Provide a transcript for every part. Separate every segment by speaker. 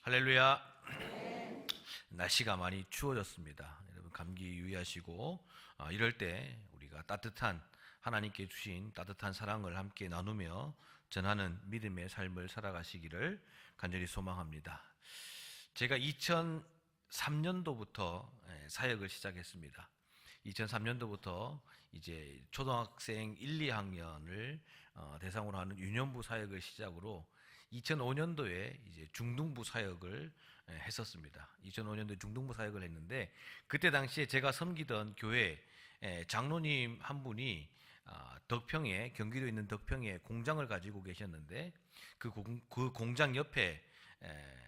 Speaker 1: 할렐루야. 날씨가 많이 추워졌습니다. 여러분 감기 유의하시고 이럴 때 우리가 따뜻한 하나님께 주신 따뜻한 사랑을 함께 나누며 전하는 믿음의 삶을 살아가시기를 간절히 소망합니다. 제가 2003년도부터 사역을 시작했습니다. 2003년도부터 이제 초등학생 1, 2학년을 대상으로 하는 유년부 사역을 시작으로 2005년도에 이제 중등부 사역을 했었습니다. 2005년도에 중등부 사역을 했는데 그때 당시에 제가 섬기던 교회 장로님 한 분이 덕평에, 경기도에 있는 덕평에 공장을 가지고 계셨는데 그 공장 옆에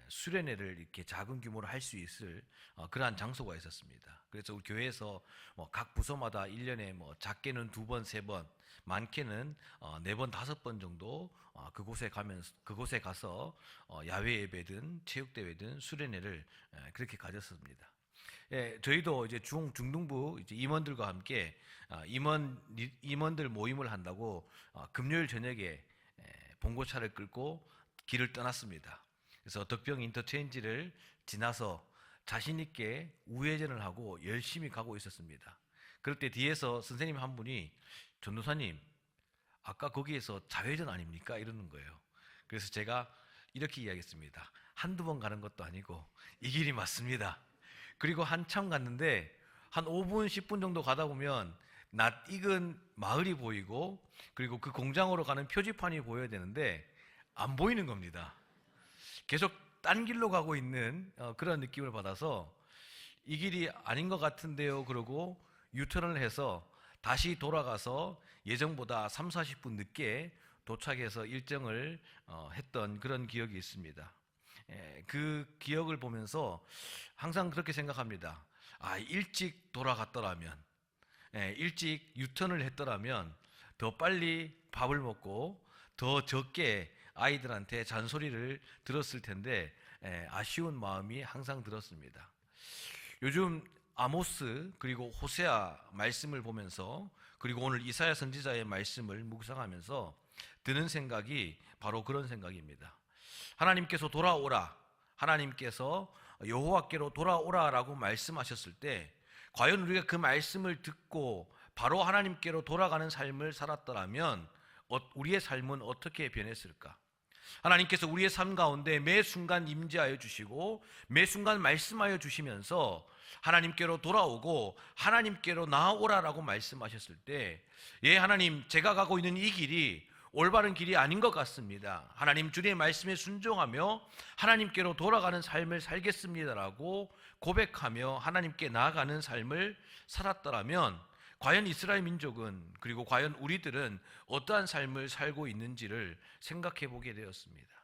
Speaker 1: 수련회를 이렇게 작은 규모로 할 수 있을 그러한 장소가 있었습니다. 그래서 우리 교회에서 각 부서마다 1년에 작게는 2번, 3번, 많게는 4번, 5번 정도 그곳에 가서 야외 예배든 체육대회든 수련회를 그렇게 가졌습니다. 저희도 이제 중등부 이제 임원들과 함께 임원들 모임을 한다고 금요일 저녁에 봉고차를 끌고 길을 떠났습니다. 그래서 덕평 인터체인지를 지나서 자신 있게 우회전을 하고 열심히 가고 있었습니다. 그럴 때 뒤에서 선생님 한 분이 전도사님, 아까 거기에서 좌회전 아닙니까? 이러는 거예요. 그래서 제가 이렇게 이야기했습니다. 한두 번 가는 것도 아니고 이 길이 맞습니다. 그리고 한참 갔는데 한 5분, 10분 정도 가다 보면 낯 익은 마을이 보이고 그리고 그 공장으로 가는 표지판이 보여야 되는데 안 보이는 겁니다. 계속 딴 길로 가고 있는 그런 느낌을 받아서 이 길이 아닌 것 같은데요. 그러고 유턴을 해서 다시 돌아가서 예정보다 3, 40분 늦게 도착해서 일정을 했던 그런 기억이 있습니다. 그 기억을 보면서 항상 그렇게 생각합니다. 일찍 돌아갔더라면, 일찍 유턴을 했더라면 더 빨리 밥을 먹고 더 적게 아이들한테 잔소리를 들었을 텐데 아쉬운 마음이 항상 들었습니다. 요즘 아모스 그리고 호세아 말씀을 보면서 그리고 오늘 이사야 선지자의 말씀을 묵상하면서 드는 생각이 바로 그런 생각입니다. 하나님께서 돌아오라, 하나님께서 여호와께로 돌아오라라고 말씀하셨을 때 과연 우리가 그 말씀을 듣고 바로 하나님께로 돌아가는 삶을 살았더라면 우리의 삶은 어떻게 변했을까? 하나님께서 우리의 삶 가운데 매 순간 임재하여 주시고 매 순간 말씀하여 주시면서 하나님께로 돌아오고 하나님께로 나아오라라고 말씀하셨을 때 하나님, 제가 가고 있는 이 길이 올바른 길이 아닌 것 같습니다. 하나님, 주님의 말씀에 순종하며 하나님께로 돌아가는 삶을 살겠습니다라고 고백하며 하나님께 나아가는 삶을 살았더라면 과연 이스라엘 민족은 그리고 과연 우리들은 어떠한 삶을 살고 있는지를 생각해 보게 되었습니다.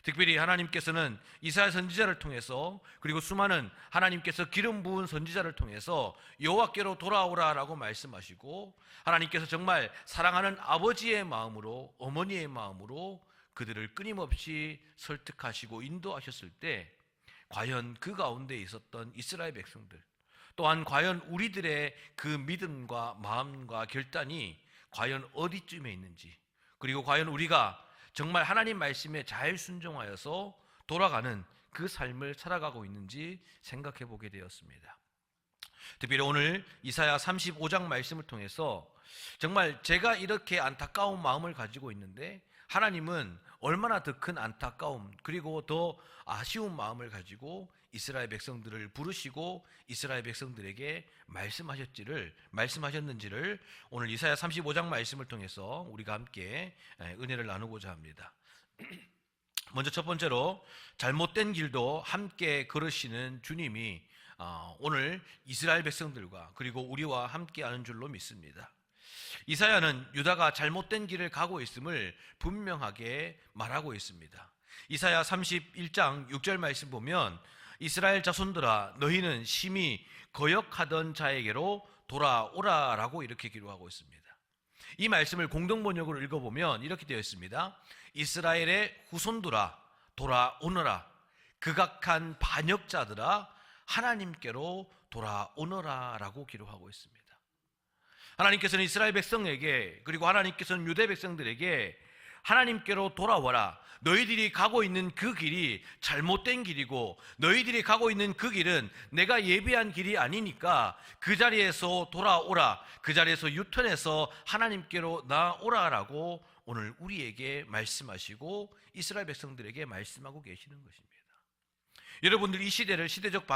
Speaker 1: 특별히 하나님께서는 이사야 선지자를 통해서 그리고 수많은 하나님께서 기름 부은 선지자를 통해서 여호와께로 돌아오라라고 말씀하시고 하나님께서 정말 사랑하는 아버지의 마음으로 어머니의 마음으로 그들을 끊임없이 설득하시고 인도하셨을 때 과연 그 가운데 있었던 이스라엘 백성들 또한 과연 우리들의 그 믿음과 마음과 결단이 과연 어디쯤에 있는지 그리고 과연 우리가 정말 하나님 말씀에 잘 순종하여서 돌아가는 그 삶을 살아가고 있는지 생각해 보게 되었습니다. 특별히 오늘 이사야 35장 말씀을 통해서 정말 제가 이렇게 안타까운 마음을 가지고 있는데 하나님은 얼마나 더 큰 안타까움 그리고 더 아쉬운 마음을 가지고 이스라엘 백성들을 부르시고 이스라엘 백성들에게 말씀하셨는지를 오늘 이사야 35장 말씀을 통해서 우리가 함께 은혜를 나누고자 합니다. 먼저 첫 번째로 잘못된 길도 함께 걸으시는 주님이 오늘 이스라엘 백성들과 그리고 우리와 함께하는 줄로 믿습니다. 이사야는 유다가 잘못된 길을 가고 있음을 분명하게 말하고 있습니다. 이사야 31장 6절 말씀 보면 이스라엘 자손들아 너희는 심히 거역하던 자에게로 돌아오라라고 이렇게 기록하고 있습니다. 이 말씀을 공동번역으로 읽어보면 이렇게 되어 있습니다. 이스라엘의 후손들아 돌아오너라, 극악한 반역자들아 하나님께로 돌아오너라 라고 기록하고 있습니다. 하나님께서는 이스라엘 백성에게 그리고 하나님께서는 유대 백성들에게 하나님께로 돌아와라. 너희들이 가고 있는 그 길이 잘못된 길이고 너희들이 가고 있는 그 길은 내가 예비한 길이 아니니까 그 자리에서 돌아오라. 그 자리에서 유턴해서 하나님께로 나오라라고 오늘 우리에게 말씀하시고 이스라엘 백성들에게 말씀하고 계시는 것입니다. 여러분들 이 시대를 시대적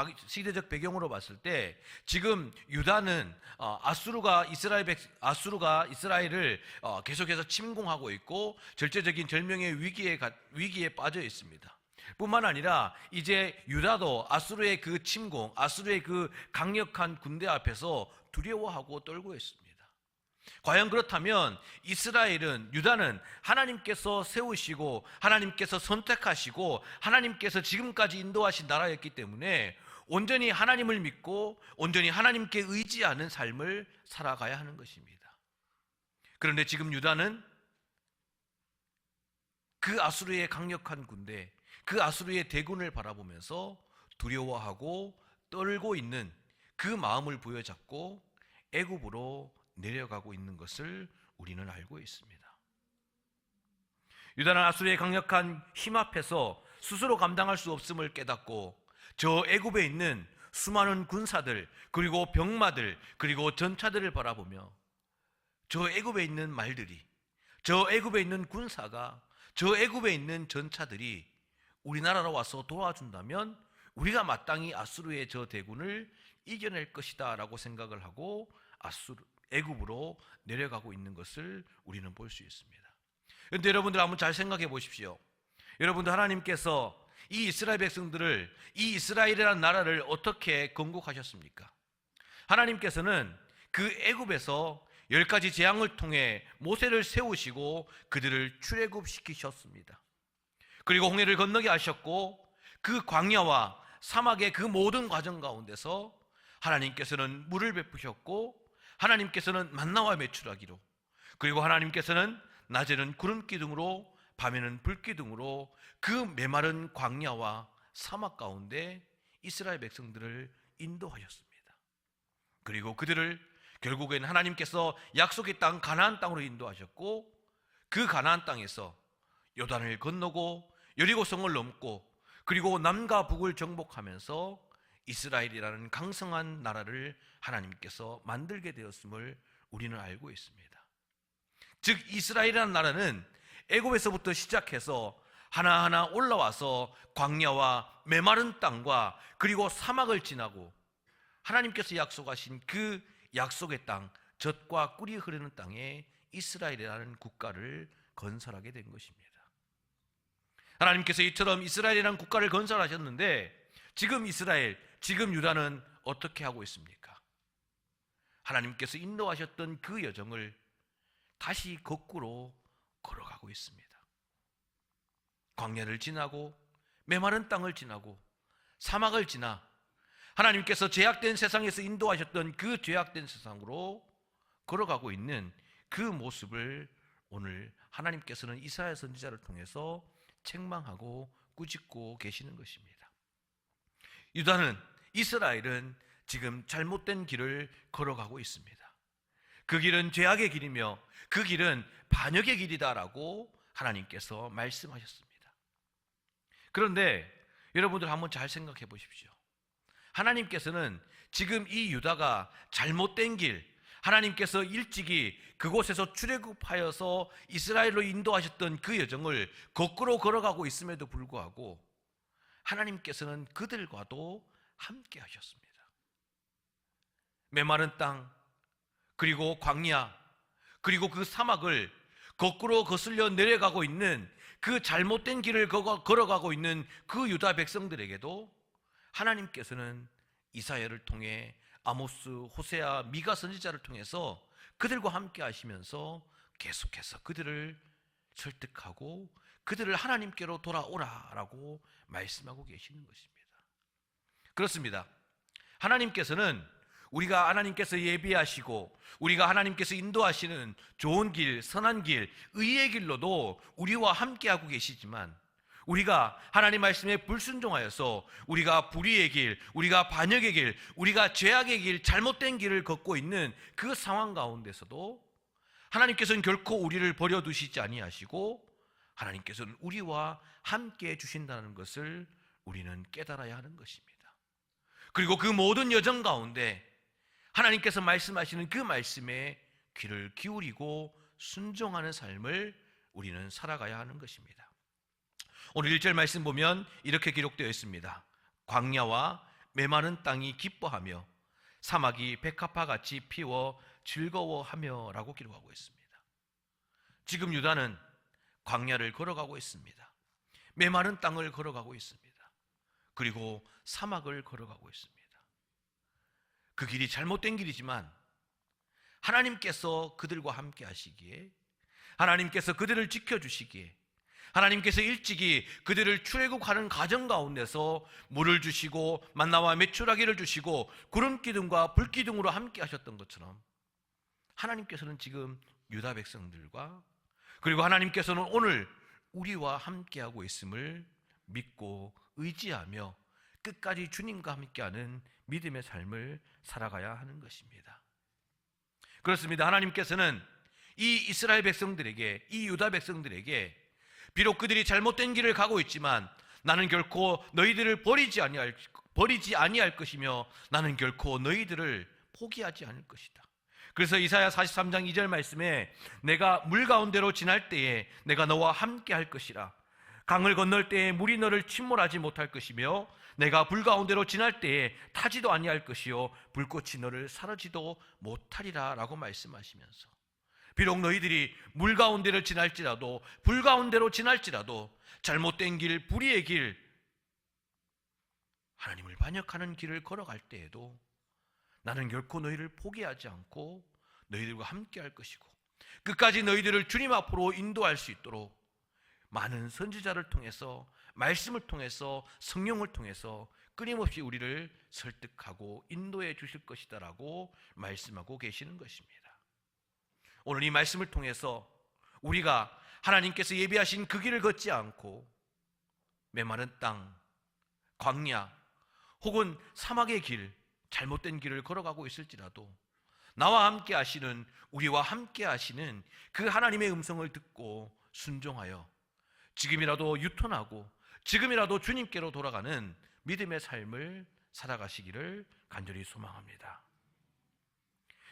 Speaker 1: 배경으로 봤을 때 지금 유다는 아수르가 이스라엘을 계속해서 침공하고 있고 절제적인 절명의 위기에 빠져 있습니다. 뿐만 아니라 이제 유다도 아수르의 그 침공, 아수르의 그 강력한 군대 앞에서 두려워하고 떨고 있습니다. 과연 그렇다면 유다는 하나님께서 세우시고 하나님께서 선택하시고 하나님께서 지금까지 인도하신 나라였기 때문에 온전히 하나님을 믿고 온전히 하나님께 의지하는 삶을 살아가야 하는 것입니다. 그런데 지금 유다는 그 아수르의 강력한 군대, 그 아수르의 대군을 바라보면서 두려워하고 떨고 있는 그 마음을 부여잡고 애굽으로 내려가고 있는 것을 우리는 알고 있습니다. 유다는 아수르의 강력한 힘 앞에서 스스로 감당할 수 없음을 깨닫고 저 애굽에 있는 수많은 군사들 그리고 병마들 그리고 전차들을 바라보며 저 애굽에 있는 말들이, 저 애굽에 있는 군사가, 저 애굽에 있는 전차들이 우리나라로 와서 도와준다면 우리가 마땅히 아수르의 저 대군을 이겨낼 것이다 라고 생각을 하고 애굽으로 내려가고 있는 것을 우리는 볼 수 있습니다. 그런데 여러분들 한번 잘 생각해 보십시오. 여러분들 하나님께서 이 이스라엘 백성들을, 이 이스라엘이라는 나라를 어떻게 건국하셨습니까? 하나님께서는 그 애굽에서 10가지 재앙을 통해 모세를 세우시고 그들을 출애굽시키셨습니다. 그리고 홍해를 건너게 하셨고 그 광야와 사막의 그 모든 과정 가운데서 하나님께서는 물을 베푸셨고 하나님께서는 만나와 메추라기로, 그리고 하나님께서는 낮에는 구름 기둥으로 밤에는 불 기둥으로 그 메마른 광야와 사막 가운데 이스라엘 백성들을 인도하셨습니다. 그리고 그들을 결국엔 하나님께서 약속의 땅 가나안 땅으로 인도하셨고 그 가나안 땅에서 요단을 건너고 여리고성을 넘고 그리고 남과 북을 정복하면서 이스라엘이라는 강성한 나라를 하나님께서 만들게 되었음을 우리는 알고 있습니다. 즉 이스라엘이라는 나라는 애굽에서부터 시작해서 하나하나 올라와서 광야와 메마른 땅과 그리고 사막을 지나고 하나님께서 약속하신 그 약속의 땅, 젖과 꿀이 흐르는 땅에 이스라엘이라는 국가를 건설하게 된 것입니다. 하나님께서 이처럼 이스라엘이라는 국가를 건설하셨는데 지금 유다는 어떻게 하고 있습니까? 하나님께서 인도하셨던 그 여정을 다시 거꾸로 걸어가고 있습니다. 광야를 지나고 메마른 땅을 지나고 사막을 지나 하나님께서 죄악된 세상에서 인도하셨던 그 죄악된 세상으로 걸어가고 있는 그 모습을 오늘 하나님께서는 이사야 선지자를 통해서 책망하고 꾸짖고 계시는 것입니다. 이스라엘은 지금 잘못된 길을 걸어가고 있습니다. 그 길은 죄악의 길이며 그 길은 반역의 길이다라고 하나님께서 말씀하셨습니다. 그런데 여러분들 한번 잘 생각해 보십시오. 하나님께서는 지금 이 유다가 잘못된 길, 하나님께서 일찍이 그곳에서 출애굽하여서 이스라엘로 인도하셨던 그 여정을 거꾸로 걸어가고 있음에도 불구하고 하나님께서는 그들과도 함께 하셨습니다. 메마른 땅, 그리고 광야, 그리고 그 사막을 거꾸로 거슬려 내려가고 있는 그 잘못된 길을 걸어가고 있는 그 유다 백성들에게도 하나님께서는 이사야를 통해 아모스, 호세아, 미가 선지자를 통해서 그들과 함께 하시면서 계속해서 그들을 설득하고 그들을 하나님께로 돌아오라라고 말씀하고 계시는 것입니다. 그렇습니다. 하나님께서는 우리가 하나님께서 예비하시고 우리가 하나님께서 인도하시는 좋은 길, 선한 길, 의의 길로도 우리와 함께하고 계시지만 우리가 하나님 말씀에 불순종하여서 우리가 불의의 길, 우리가 반역의 길, 우리가 죄악의 길, 잘못된 길을 걷고 있는 그 상황 가운데서도 하나님께서는 결코 우리를 버려두시지 아니하시고 하나님께서는 우리와 함께 해주신다는 것을 우리는 깨달아야 하는 것입니다. 그리고 그 모든 여정 가운데 하나님께서 말씀하시는 그 말씀에 귀를 기울이고 순종하는 삶을 우리는 살아가야 하는 것입니다. 오늘 1절 말씀 보면 이렇게 기록되어 있습니다. 광야와 메마른 땅이 기뻐하며 사막이 백합화같이 피워 즐거워하며 라고 기록하고 있습니다. 지금 유다는 광야를 걸어가고 있습니다. 메마른 땅을 걸어가고 있습니다. 그리고 사막을 걸어가고 있습니다. 그 길이 잘못된 길이지만 하나님께서 그들과 함께 하시기에, 하나님께서 그들을 지켜주시기에, 하나님께서 일찍이 그들을 출애굽하는 과정 가운데서 물을 주시고 만나와 메추라기를 주시고 구름 기둥과 불 기둥으로 함께 하셨던 것처럼 하나님께서는 지금 유다 백성들과, 그리고 하나님께서는 오늘 우리와 함께하고 있음을 믿고 의지하며 끝까지 주님과 함께하는 믿음의 삶을 살아가야 하는 것입니다. 그렇습니다. 하나님께서는 이 이스라엘 백성들에게, 이 유다 백성들에게 비록 그들이 잘못된 길을 가고 있지만 나는 결코 너희들을 버리지 아니할 것이며 나는 결코 너희들을 포기하지 않을 것이다. 그래서 이사야 43장 2절 말씀에 내가 물 가운데로 지날 때에 내가 너와 함께 할 것이라. 강을 건널 때에 물이 너를 침몰하지 못할 것이며 내가 불 가운데로 지날 때에 타지도 아니할 것이요 불꽃이 너를 사르지도 못하리라 라고 말씀하시면서, 비록 너희들이 물 가운데를 지날지라도 불 가운데로 지날지라도 잘못된 길, 불의의 길, 하나님을 반역하는 길을 걸어갈 때에도 나는 결코 너희를 포기하지 않고 너희들과 함께 할 것이고 끝까지 너희들을 주님 앞으로 인도할 수 있도록 많은 선지자를 통해서, 말씀을 통해서, 성령을 통해서 끊임없이 우리를 설득하고 인도해 주실 것이다 라고 말씀하고 계시는 것입니다. 오늘 이 말씀을 통해서 우리가 하나님께서 예비하신 그 길을 걷지 않고 메마른 땅, 광야 혹은 사막의 길, 잘못된 길을 걸어가고 있을지라도 나와 함께 하시는, 우리와 함께 하시는 그 하나님의 음성을 듣고 순종하여 지금이라도 유턴하고 지금이라도 주님께로 돌아가는 믿음의 삶을 살아가시기를 간절히 소망합니다.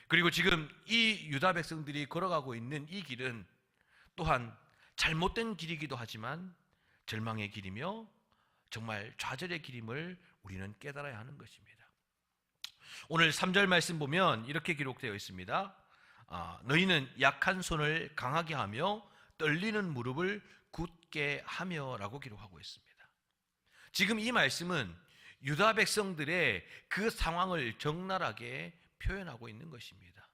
Speaker 1: 그리고 지금 이 유다 백성들이 걸어가고 있는 이 길은 또한 잘못된 길이기도 하지만 절망의 길이며 정말 좌절의 길임을 우리는 깨달아야 하는 것입니다. 오늘 3절 말씀 보면 이렇게 기록되어 있습니다. 너희는 약한 손을 강하게 하며 떨리는 무릎을 굳게 하며 라고 기록하고 있습니다. 지금 이 말씀은 유다 백성들의 그 상황을 적나라하게 표현하고 있는 것입니다.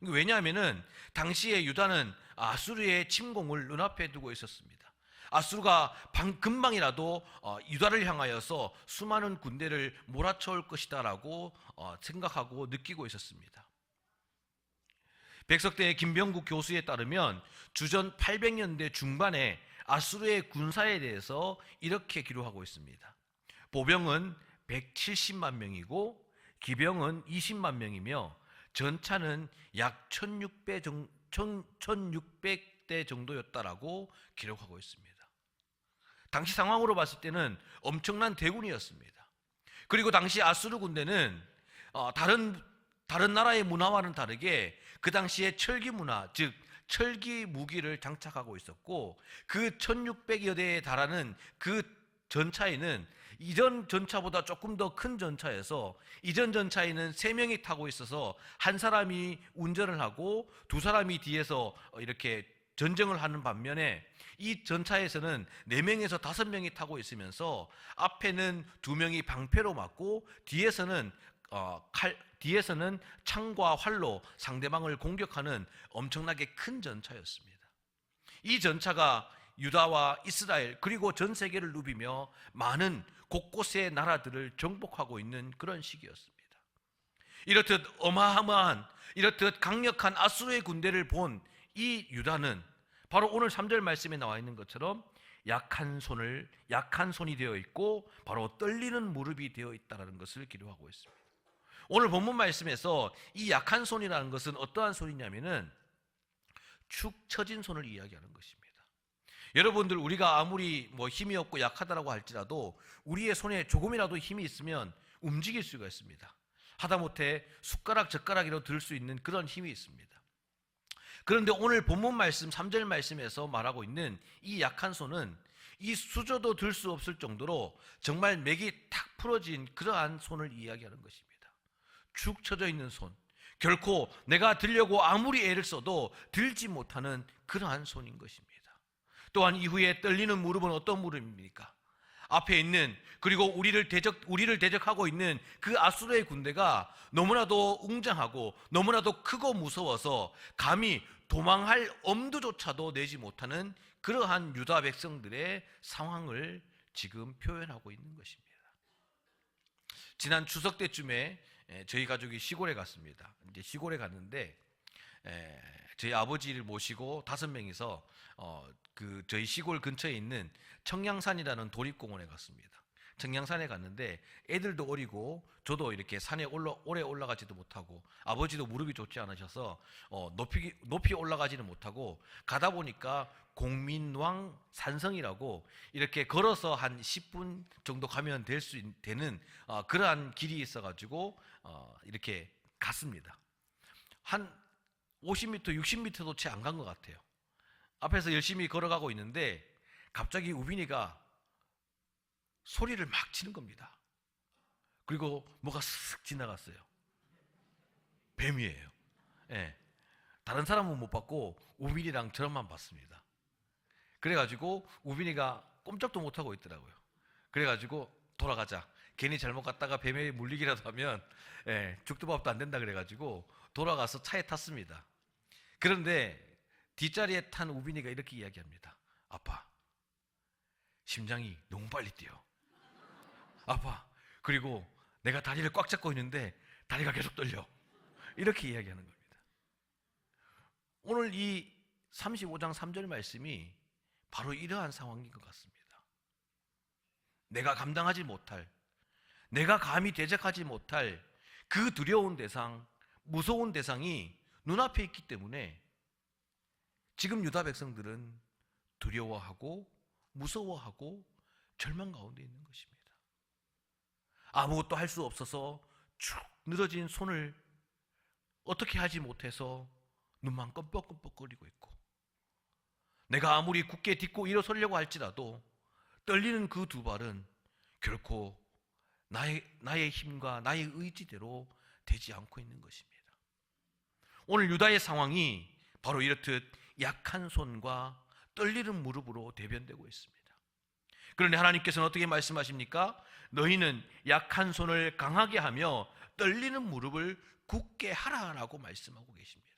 Speaker 1: 왜냐하면 당시에 유다는 아수르의 침공을 눈앞에 두고 있었습니다. 아수르가 금방이라도 유다를 향하여서 수많은 군대를 몰아쳐올 것이다 라고 생각하고 느끼고 있었습니다. 백석대의 김병국 교수에 따르면 주전 800년대 중반에 아수르의 군사에 대해서 이렇게 기록하고 있습니다. 보병은 170만 명이고 기병은 20만 명이며 전차는 약 1600대 정도였다라고 기록하고 있습니다. 당시 상황으로 봤을 때는 엄청난 대군이었습니다. 그리고 당시 아수르 군대는 다른 나라의 문화와는 다르게 그 당시에 철기 문화, 즉 철기 무기를 장착하고 있었고 그 1600여 대에 달하는 그 전차에는 이전 전차보다 조금 더 큰 전차에서 이전 전차에는 3명이 타고 있어서 한 사람이 운전을 하고 두 사람이 뒤에서 이렇게 전쟁을 하는 반면에 이 전차에서는 4명에서 5명이 타고 있으면서 앞에는 2명이 방패로 맞고 뒤에서는 창과 활로 상대방을 공격하는 엄청나게 큰 전차였습니다. 이 전차가 유다와 이스라엘 그리고 전 세계를 누비며 많은 곳곳의 나라들을 정복하고 있는 그런 시기였습니다. 이렇듯 어마어마한, 이렇듯 강력한 아수르의 군대를 본 이 유다는 바로 오늘 3절 말씀에 나와 있는 것처럼 약한 손이 되어 있고 바로 떨리는 무릎이 되어 있다는 것을 기록하고 있습니다. 오늘 본문 말씀에서 이 약한 손이라는 것은 어떠한 손이냐면은 축 처진 손을 이야기하는 것입니다. 여러분들, 우리가 아무리 힘이 없고 약하다라고 할지라도 우리의 손에 조금이라도 힘이 있으면 움직일 수가 있습니다. 하다못해 숟가락 젓가락이라도 들 수 있는 그런 힘이 있습니다. 그런데 오늘 본문 말씀 3절 말씀에서 말하고 있는 이 약한 손은 이 수저도 들 수 없을 정도로 정말 맥이 탁 풀어진 그러한 손을 이야기하는 것입니다. 축 처져 있는 손, 결코 내가 들려고 아무리 애를 써도 들지 못하는 그러한 손인 것입니다. 또한 이후에 떨리는 무릎은 어떤 무릎입니까? 앞에 있는, 그리고 우리를 대적하고 있는 그 아수르의 군대가 너무나도 웅장하고 너무나도 크고 무서워서 감히 도망할 엄두조차도 내지 못하는 그러한 유다 백성들의 상황을 지금 표현하고 있는 것입니다. 지난 추석 때쯤에 저희 가족이 시골에 갔습니다. 이제 시골에 갔는데 저희 아버지를 모시고 5명이서 저희 시골 근처에 있는 청량산이라는 도립공원에 갔습니다. 청량산에 갔는데 애들도 어리고 저도 이렇게 산에 오래 올라가지도 못하고 아버지도 무릎이 좋지 않으셔서 높이 올라가지는 못하고, 가다 보니까 공민왕 산성이라고 이렇게 걸어서 한 10분 정도 가면 되는 그러한 길이 있어가지고 이렇게 갔습니다. 한 50m, 60m도 채 안 간 것 같아요. 앞에서 열심히 걸어가고 있는데 갑자기 우빈이가 소리를 막 치는 겁니다. 그리고 뭐가 쓱 지나갔어요. 뱀이에요. 예. 다른 사람은 못 봤고 우빈이랑 저만 봤습니다. 그래가지고 우빈이가 꼼짝도 못하고 있더라고요. 그래가지고 돌아가자, 괜히 잘못 갔다가 뱀에 물리기라도 하면 죽도 밥도 안 된다 그래가지고 돌아가서 차에 탔습니다. 그런데 뒷자리에 탄 우빈이가 이렇게 이야기합니다. 아빠, 심장이 너무 빨리 뛰어. 아빠, 그리고 내가 다리를 꽉 잡고 있는데 다리가 계속 떨려. 이렇게 이야기하는 겁니다. 오늘 이 35장 3절 말씀이 바로 이러한 상황인 것 같습니다. 내가 감당하지 못할, 내가 감히 대적하지 못할 그 두려운 대상, 무서운 대상이 눈앞에 있기 때문에 지금 유다 백성들은 두려워하고 무서워하고 절망 가운데 있는 것입니다. 아무것도 할 수 없어서 축 늘어진 손을 어떻게 하지 못해서 눈만 껌뻑껌뻑거리고 있고, 내가 아무리 굳게 딛고 일어서려고 할지라도 떨리는 그 두 발은 결코 나의 힘과 나의 의지대로 되지 않고 있는 것입니다. 오늘 유다의 상황이 바로 이렇듯 약한 손과 떨리는 무릎으로 대변되고 있습니다. 그런데 하나님께서는 어떻게 말씀하십니까? 너희는 약한 손을 강하게 하며 떨리는 무릎을 굳게 하라라고 말씀하고 계십니다.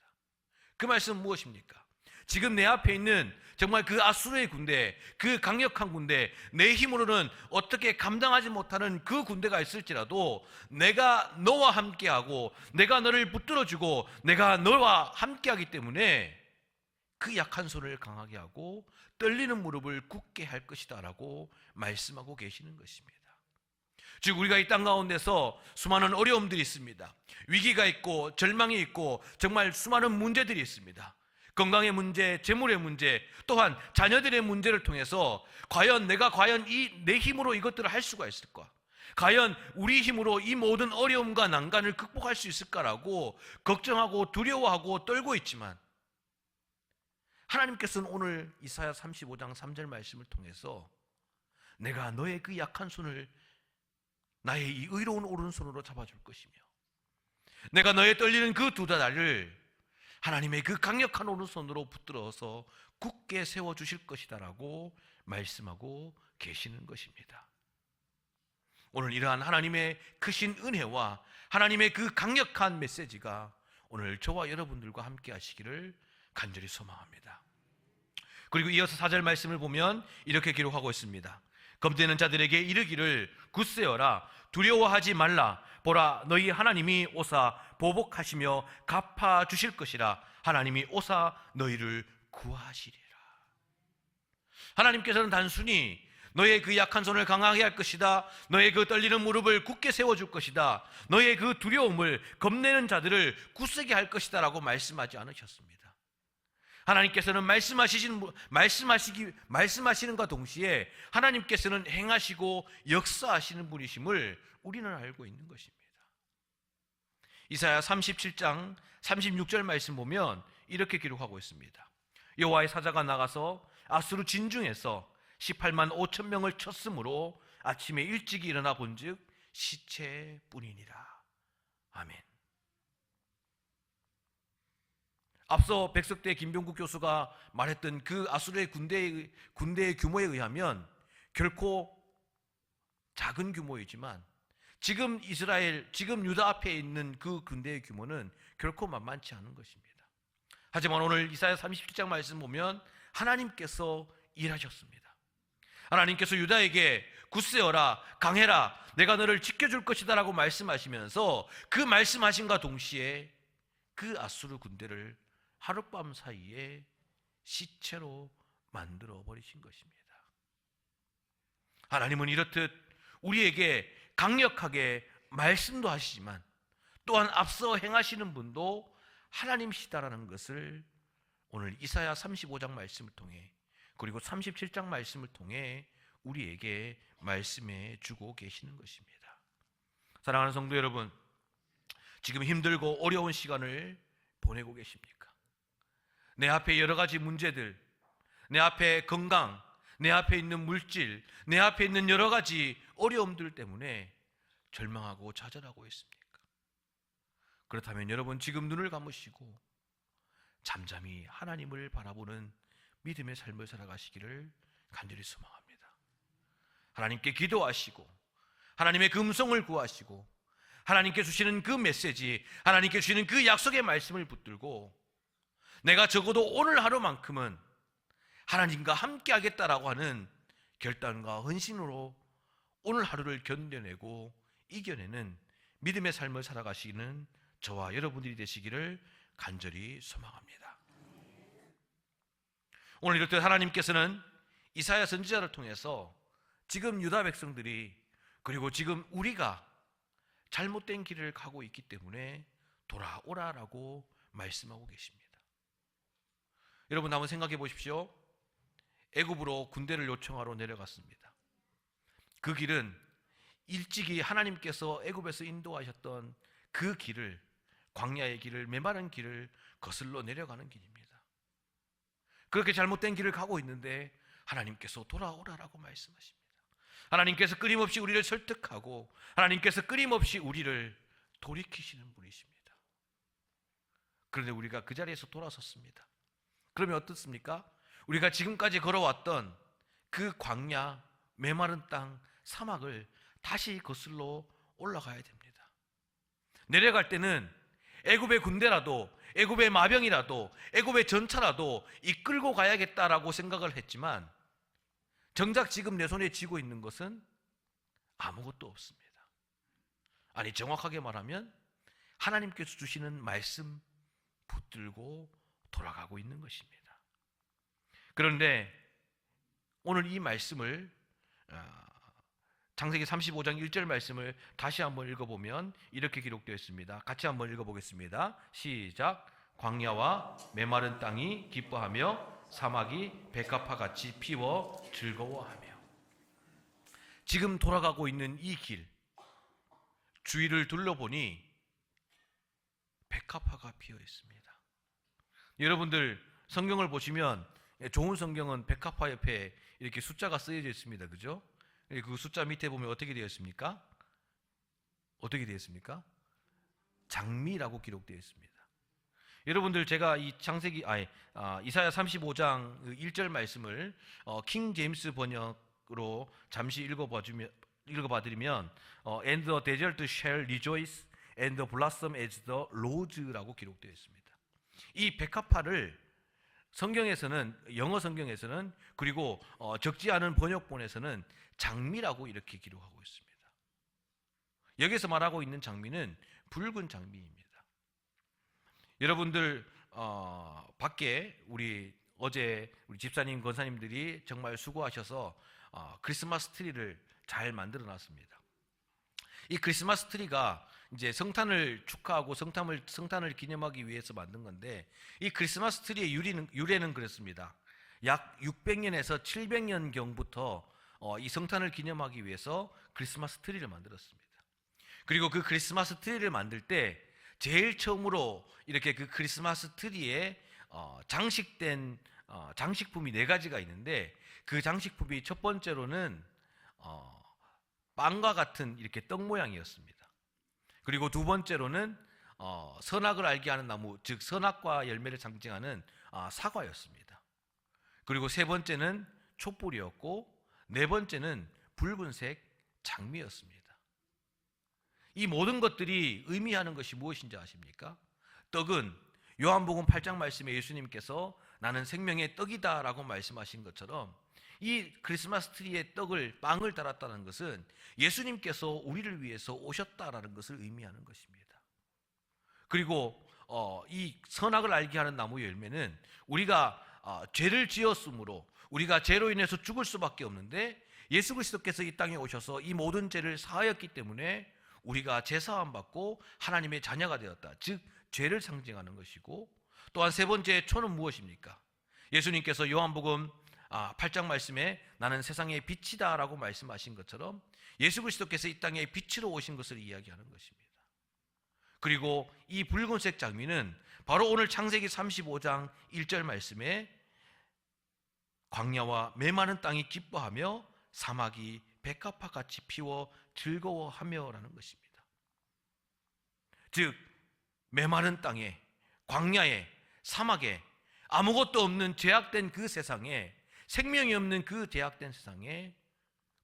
Speaker 1: 그 말씀은 무엇입니까? 지금 내 앞에 있는 정말 그 아수르의 군대, 그 강력한 군대, 내 힘으로는 어떻게 감당하지 못하는 그 군대가 있을지라도 내가 너와 함께하고 내가 너를 붙들어주고 내가 너와 함께하기 때문에 그 약한 손을 강하게 하고 떨리는 무릎을 굳게 할 것이다 라고 말씀하고 계시는 것입니다. 즉 우리가 이 땅 가운데서 수많은 어려움들이 있습니다. 위기가 있고 절망이 있고 정말 수많은 문제들이 있습니다. 건강의 문제, 재물의 문제, 또한 자녀들의 문제를 통해서 내가 과연 내 힘으로 이것들을 할 수가 있을까? 과연 우리 힘으로 이 모든 어려움과 난간을 극복할 수 있을까라고 걱정하고 두려워하고 떨고 있지만, 하나님께서는 오늘 이사야 35장 3절 말씀을 통해서 내가 너의 그 약한 손을 나의 이 의로운 오른손으로 잡아줄 것이며, 내가 너의 떨리는 그 두 다리를 하나님의 그 강력한 오른손으로 붙들어서 굳게 세워주실 것이다 라고 말씀하고 계시는 것입니다. 오늘 이러한 하나님의 크신 은혜와 하나님의 그 강력한 메시지가 오늘 저와 여러분들과 함께 하시기를 간절히 소망합니다. 그리고 이어서 4절 말씀을 보면 이렇게 기록하고 있습니다. 검되는 자들에게 이르기를 굳세어라, 두려워하지 말라. 보라, 너희 하나님이 오사 보복하시며 갚아주실 것이라. 하나님이 오사 너희를 구하시리라. 하나님께서는 단순히 너의 그 약한 손을 강하게 할 것이다, 너의 그 떨리는 무릎을 굳게 세워줄 것이다, 너의 그 두려움을, 겁내는 자들을 굳세게 할 것이다 라고 말씀하지 않으셨습니다. 하나님께서는 말씀하시는과 동시에 하나님께서는 행하시고 역사하시는 분이심을 우리는 알고 있는 것입니다. 이사야 37장 36절 말씀 보면 이렇게 기록하고 있습니다. 여호와의 사자가 나가서 아수르 진중에서 18만 5천 명을 쳤으므로 아침에 일찍 일어나 본즉 시체뿐이니라. 아멘. 앞서 백석대 김병국 교수가 말했던 그 아수르의 군대의 규모에 의하면 결코 작은 규모이지만 지금 유다 앞에 있는 그 군대의 규모는 결코 만만치 않은 것입니다. 하지만 오늘 이사야 37장 말씀 보면 하나님께서 일하셨습니다. 하나님께서 유다에게 굳세어라, 강해라, 내가 너를 지켜줄 것이다 라고 말씀하시면서 그 말씀하심과 동시에 그 아수르 군대를 하룻밤 사이에 시체로 만들어 버리신 것입니다. 하나님은 이렇듯 우리에게 강력하게 말씀도 하시지만 또한 앞서 행하시는 분도 하나님이시다라는 것을 오늘 이사야 35장 말씀을 통해 그리고 37장 말씀을 통해 우리에게 말씀해 주고 계시는 것입니다. 사랑하는 성도 여러분, 지금 힘들고 어려운 시간을 보내고 계십니까? 내 앞에 여러 가지 문제들, 내 앞에 건강, 내 앞에 있는 물질, 내 앞에 있는 여러 가지 어려움들 때문에 절망하고 좌절하고 있습니까? 그렇다면 여러분 지금 눈을 감으시고 잠잠히 하나님을 바라보는 믿음의 삶을 살아가시기를 간절히 소망합니다. 하나님께 기도하시고 하나님의 그 음성을 구하시고 하나님께 주시는 그 메시지, 하나님께 주시는 그 약속의 말씀을 붙들고 내가 적어도 오늘 하루만큼은 하나님과 함께 하겠다라고 하는 결단과 헌신으로 오늘 하루를 견뎌내고 이겨내는 믿음의 삶을 살아가시는 저와 여러분들이 되시기를 간절히 소망합니다. 오늘 이렇듯 하나님께서는 이사야 선지자를 통해서 지금 유다 백성들이 그리고 지금 우리가 잘못된 길을 가고 있기 때문에 돌아오라라고 말씀하고 계십니다. 여러분 한번 생각해 보십시오. 애굽으로 군대를 요청하러 내려갔습니다. 그 길은 일찍이 하나님께서 애굽에서 인도하셨던 그 길을, 광야의 길을, 메마른 길을 거슬러 내려가는 길입니다. 그렇게 잘못된 길을 가고 있는데 하나님께서 돌아오라라고 말씀하십니다. 하나님께서 끊임없이 우리를 설득하고 하나님께서 끊임없이 우리를 돌이키시는 분이십니다. 그런데 우리가 그 자리에서 돌아섰습니다. 그러면 어떻습니까? 우리가 지금까지 걸어왔던 그 광야, 메마른 땅, 사막을 다시 거슬러 올라가야 됩니다. 내려갈 때는 애굽의 군대라도, 애굽의 마병이라도, 애굽의 전차라도 이끌고 가야겠다라고 생각을 했지만 정작 지금 내 손에 쥐고 있는 것은 아무것도 없습니다. 아니, 정확하게 말하면 하나님께서 주시는 말씀 붙들고 돌아가고 있는 것입니다. 그런데 오늘 이 말씀을 창세기 35장 1절 말씀을 다시 한번 읽어보면 이렇게 기록되어 있습니다. 같이 한번 읽어보겠습니다. 시작. 광야와 메마른 땅이 기뻐하며 사막이 백합화같이 피워 즐거워하며. 지금 돌아가고 있는 이 길, 주위를 둘러보니 백합화가 피어 있습니다. 여러분들 성경을 보시면 좋은 성경은 백합화 옆에 이렇게 숫자가 쓰여져 있습니다. 그죠? 그 숫자 밑에 보면 어떻게 되어 있습니까? 어떻게 되어 있습니까? 장미라고 기록되어 있습니다. 여러분들 제가 이 이사야 35장 1절 말씀을 킹 제임스 번역으로 잠시 읽어봐드리면 And the desert shall rejoice and blossom as the rose라고 기록되어 있습니다. 이 백합화를 성경에서는, 영어 성경에서는, 그리고 적지 않은 번역본에서는 장미라고 이렇게 기록하고 있습니다. 여기서 말하고 있는 장미는 붉은 장미입니다. 여러분들 밖에 어제 우리 집사님, 권사님들이 정말 수고하셔서 크리스마스 트리를 잘 만들어 놨습니다. 이 크리스마스 트리가 이제 성탄을 축하하고 성탄을 기념하기 위해서 만든 건데, 이 크리스마스 트리의 유래는 그렇습니다. 약 600년에서 700년 경부터 이 성탄을 기념하기 위해서 크리스마스 트리를 만들었습니다. 그리고 그 크리스마스 트리를 만들 때 제일 처음으로 이렇게 그 크리스마스 트리에 장식된 장식품이 4가지가 있는데, 그 장식품이 첫 번째로는 빵과 같은 이렇게 떡 모양이었습니다. 그리고 두 번째로는 선악을 알게 하는 나무, 즉 선악과 열매를 상징하는 사과였습니다. 그리고 세 번째는 촛불이었고, 네 번째는 붉은색 장미였습니다. 이 모든 것들이 의미하는 것이 무엇인지 아십니까? 떡은 요한복음 8장 말씀에 예수님께서 나는 생명의 떡이다 라고 말씀하신 것처럼, 이 크리스마스 트리에 빵을 달았다는 것은 예수님께서 우리를 위해서 오셨다라는 것을 의미하는 것입니다. 그리고 이 선악을 알게 하는 나무 열매는 우리가 죄를 지었으므로 우리가 죄로 인해서 죽을 수밖에 없는데, 예수 그리스도께서 이 땅에 오셔서 이 모든 죄를 사하였기 때문에 우리가 죄사함 받고 하나님의 자녀가 되었다, 즉 죄를 상징하는 것이고, 또한 세 번째 초는 무엇입니까? 예수님께서 요한복음 8장 말씀에 나는 세상의 빛이다 라고 말씀하신 것처럼 예수 그리스도께서 이 땅에 빛으로 오신 것을 이야기하는 것입니다. 그리고 이 붉은색 장미는 바로 오늘 창세기 35장 1절 말씀에 광야와 메마른 땅이 기뻐하며 사막이 백합화같이 피워 즐거워하며 라는 것입니다. 즉 메마른 땅에, 광야에, 사막에, 아무것도 없는 죄악된 그 세상에, 생명이 없는 그 죄악된 세상에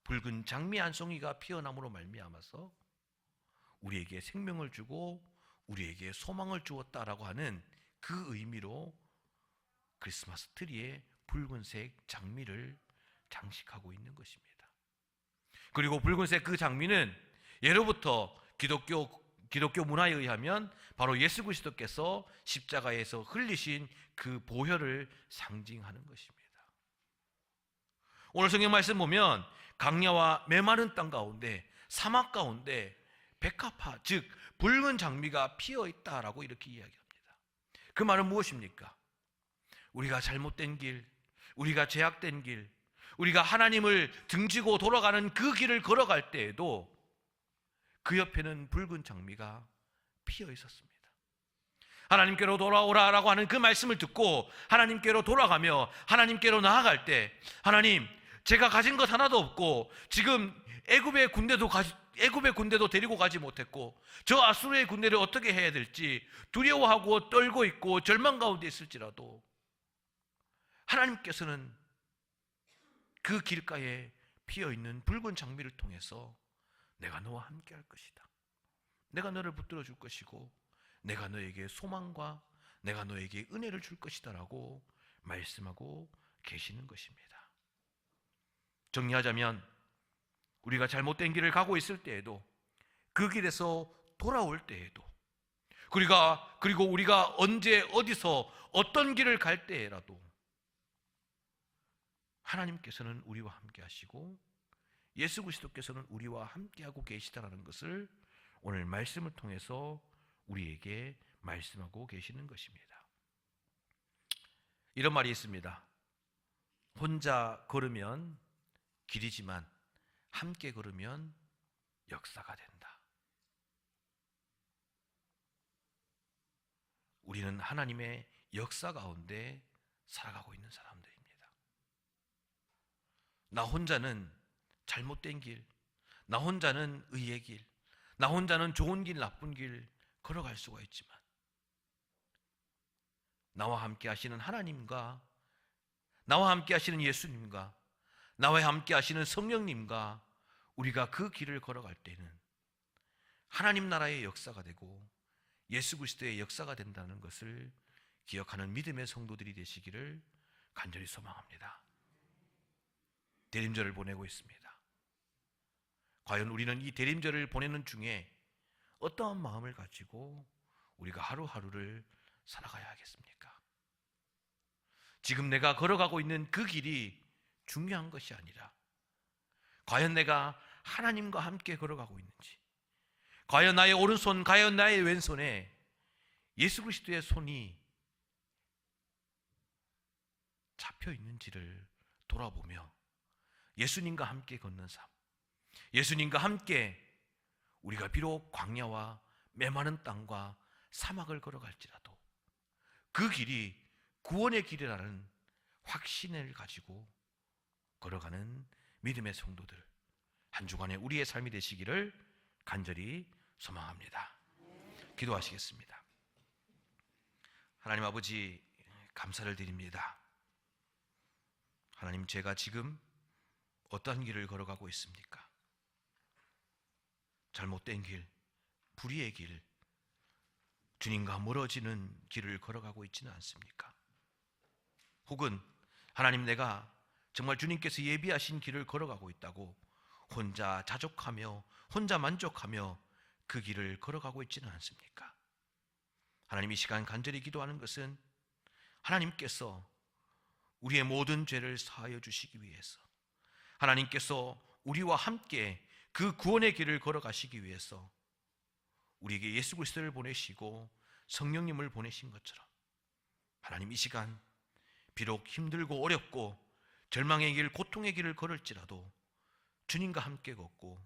Speaker 1: 붉은 장미 한 송이가 피어남으로 말미암아서 우리에게 생명을 주고 우리에게 소망을 주었다라고 하는 그 의미로 크리스마스 트리에 붉은색 장미를 장식하고 있는 것입니다. 그리고 붉은색 그 장미는 예로부터 기독교 문화에 의하면 바로 예수 그리스도께서 십자가에서 흘리신 그 보혈을 상징하는 것입니다. 오늘 성경 말씀 보면 광야와 메마른 땅 가운데, 사막 가운데 백합화, 즉 붉은 장미가 피어 있다라고 이렇게 이야기합니다. 그 말은 무엇입니까? 우리가 잘못된 길, 우리가 죄악된 길, 우리가 하나님을 등지고 돌아가는 그 길을 걸어갈 때에도 그 옆에는 붉은 장미가 피어 있었습니다. 하나님께로 돌아오라라고 하는 그 말씀을 듣고 하나님께로 돌아가며 하나님께로 나아갈 때, 하나님, 제가 가진 것 하나도 없고 지금 애굽의 군대도 데리고 가지 못했고 저 아수르의 군대를 어떻게 해야 될지 두려워하고 떨고 있고 절망 가운데 있을지라도 하나님께서는 그 길가에 피어있는 붉은 장미를 통해서 내가 너와 함께 할 것이다, 내가 너를 붙들어 줄 것이고 내가 너에게 소망과 내가 너에게 은혜를 줄 것이다 라고 말씀하고 계시는 것입니다. 정리하자면 우리가 잘못된 길을 가고 있을 때에도, 그 길에서 돌아올 때에도, 그리고 우리가 언제 어디서 어떤 길을 갈 때라도 하나님께서는 우리와 함께 하시고 예수 그리스도께서는 우리와 함께하고 계시다는 것을 오늘 말씀을 통해서 우리에게 말씀하고 계시는 것입니다. 이런 말이 있습니다. 혼자 걸으면 길이지만 함께 걸으면 역사가 된다. 우리는 하나님의 역사 가운데 살아가고 있는 사람들입니다. 나 혼자는 잘못된 길, 나 혼자는 의의 길, 나 혼자는 좋은 길, 나쁜 길 걸어갈 수가 있지만 나와 함께 하시는 하나님과, 나와 함께 하시는 예수님과, 나와 함께 하시는 성령님과 우리가 그 길을 걸어갈 때는 하나님 나라의 역사가 되고 예수 그리스도의 역사가 된다는 것을 기억하는 믿음의 성도들이 되시기를 간절히 소망합니다. 대림절을 보내고 있습니다. 과연 우리는 이 대림절을 보내는 중에 어떠한 마음을 가지고 우리가 하루하루를 살아가야 하겠습니까? 지금 내가 걸어가고 있는 그 길이 중요한 것이 아니라 과연 내가 하나님과 함께 걸어가고 있는지, 과연 나의 오른손, 과연 나의 왼손에 예수 그리스도의 손이 잡혀 있는지를 돌아보며 예수님과 함께 걷는 삶, 예수님과 함께 우리가 비록 광야와 메마른 땅과 사막을 걸어갈지라도 그 길이 구원의 길이라는 확신을 가지고 걸어가는 믿음의 성도들, 한 주간의 우리의 삶이 되시기를 간절히 소망합니다. 기도하시겠습니다. 하나님 아버지, 감사를 드립니다. 하나님, 제가 지금 어떠한 길을 걸어가고 있습니까? 잘못된 길, 불의의 길, 주님과 멀어지는 길을 걸어가고 있지는 않습니까? 혹은 하나님, 내가 정말 주님께서 예비하신 길을 걸어가고 있다고 혼자 자족하며 혼자 만족하며 그 길을 걸어가고 있지는 않습니까? 하나님, 이 시간 간절히 기도하는 것은 하나님께서 우리의 모든 죄를 사하여 주시기 위해서, 하나님께서 우리와 함께 그 구원의 길을 걸어가시기 위해서 우리에게 예수 그리스도를 보내시고 성령님을 보내신 것처럼 하나님, 이 시간 비록 힘들고 어렵고 절망의 길, 고통의 길을 걸을지라도 주님과 함께 걷고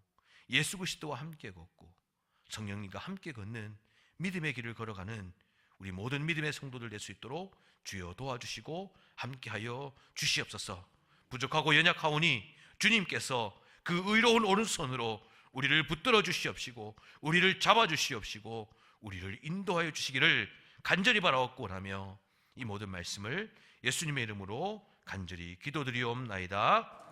Speaker 1: 예수 그리스도와 함께 걷고 성령님과 함께 걷는 믿음의 길을 걸어가는 우리 모든 믿음의 성도들 될 수 있도록 주여 도와주시고 함께하여 주시옵소서. 부족하고 연약하오니 주님께서 그 의로운 오른손으로 우리를 붙들어 주시옵시고 우리를 잡아 주시옵시고 우리를 인도하여 주시기를 간절히 바라옵고 원하며 이 모든 말씀을 예수님의 이름으로 간절히 기도드리옵나이다.